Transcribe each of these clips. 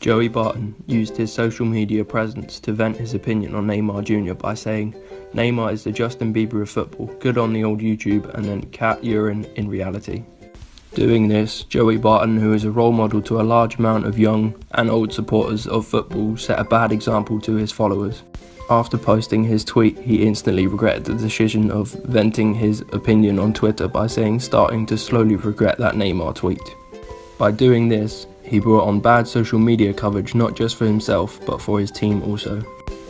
Joey Barton used his social media presence to vent his opinion on Neymar Jr. by saying, "Neymar is the Justin Bieber of football, good on the old YouTube and then cat urine in reality." Doing this, Joey Barton, who is a role model to a large amount of young and old supporters of football, set a bad example to his followers. After posting his tweet, he instantly regretted the decision of venting his opinion on Twitter by saying starting to slowly regret that Neymar tweet. By doing this, he brought on bad social media coverage not just for himself, but for his team also.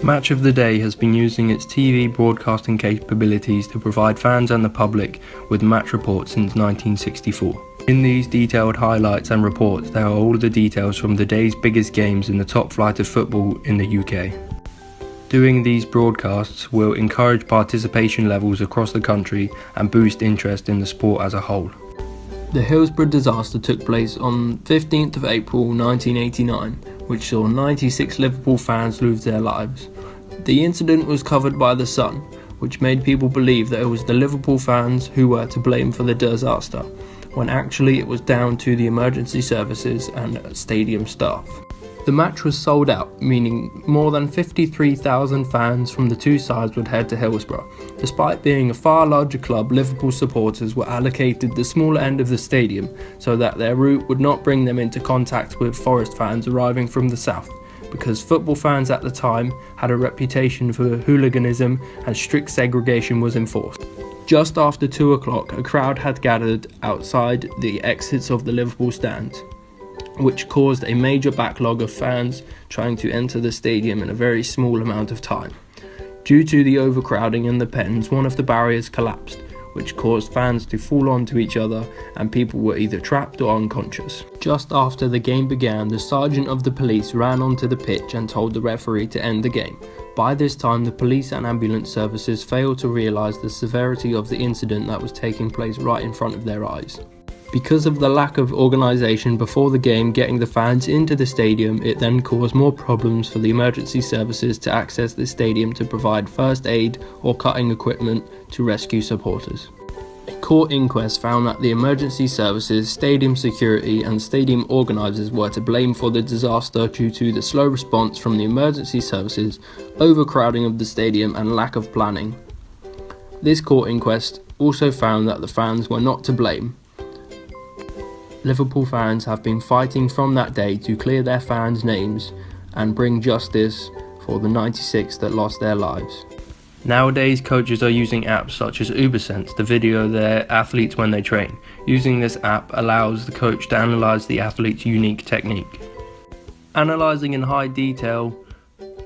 Match of the Day has been using its TV broadcasting capabilities to provide fans and the public with match reports since 1964. In these detailed highlights and reports, there are all the details from the day's biggest games in the top flight of football in the UK. Doing these broadcasts will encourage participation levels across the country and boost interest in the sport as a whole. The Hillsborough disaster took place on 15th of April 1989, which saw 96 Liverpool fans lose their lives. The incident was covered by The Sun, which made people believe that it was the Liverpool fans who were to blame for the disaster, when actually it was down to the emergency services and stadium staff. The match was sold out, meaning more than 53,000 fans from the two sides would head to Hillsborough. Despite being a far larger club, Liverpool supporters were allocated the smaller end of the stadium so that their route would not bring them into contact with Forest fans arriving from the south, because football fans at the time had a reputation for hooliganism and strict segregation was enforced. Just after 2 o'clock, a crowd had gathered outside the exits of the Liverpool stand, which caused a major backlog of fans trying to enter the stadium in a very small amount of time. Due to the overcrowding in the pens, one of the barriers collapsed, which caused fans to fall onto each other and people were either trapped or unconscious. Just after the game began, the sergeant of the police ran onto the pitch and told the referee to end the game. By this time, the police and ambulance services failed to realise the severity of the incident that was taking place right in front of their eyes. Because of the lack of organisation before the game getting the fans into the stadium, it then caused more problems for the emergency services to access the stadium to provide first aid or cutting equipment to rescue supporters. A court inquest found that the emergency services, stadium security and stadium organisers were to blame for the disaster due to the slow response from the emergency services, overcrowding of the stadium and lack of planning. This court inquest also found that the fans were not to blame. Liverpool fans have been fighting from that day to clear their fans' names and bring justice for the 96 that lost their lives. Nowadays, coaches are using apps such as UberSense to video their athletes when they train. Using this app allows the coach to analyse the athlete's unique technique. Analysing in high detail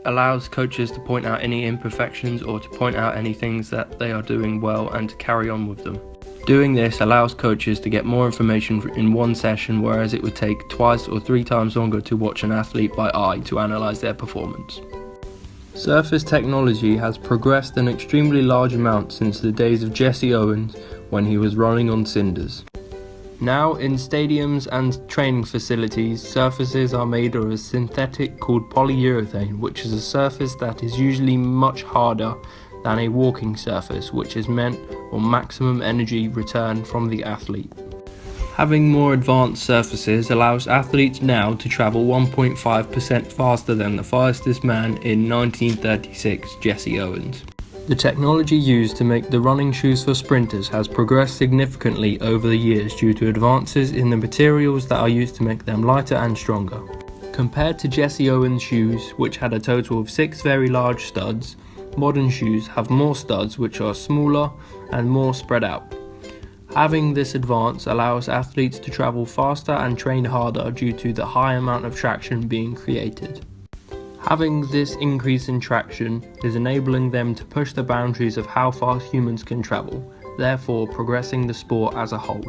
allows coaches to point out any imperfections or to point out any things that they are doing well and to carry on with them. Doing this allows coaches to get more information in one session, whereas it would take twice or 3 times longer to watch an athlete by eye to analyse their performance. Surface technology has progressed an extremely large amount since the days of Jesse Owens when he was running on cinders. Now in stadiums and training facilities, surfaces are made of a synthetic called polyurethane, which is a surface that is usually much harder than a walking surface, which is meant for maximum energy return from the athlete. Having more advanced surfaces allows athletes now to travel 1.5% faster than the fastest man in 1936, Jesse Owens. The technology used to make the running shoes for sprinters has progressed significantly over the years due to advances in the materials that are used to make them lighter and stronger. Compared to Jesse Owens' shoes, which had a total of 6 very large studs, modern shoes have more studs which are smaller and more spread out. Having this advance allows athletes to travel faster and train harder due to the high amount of traction being created. Having this increase in traction is enabling them to push the boundaries of how fast humans can travel, therefore progressing the sport as a whole.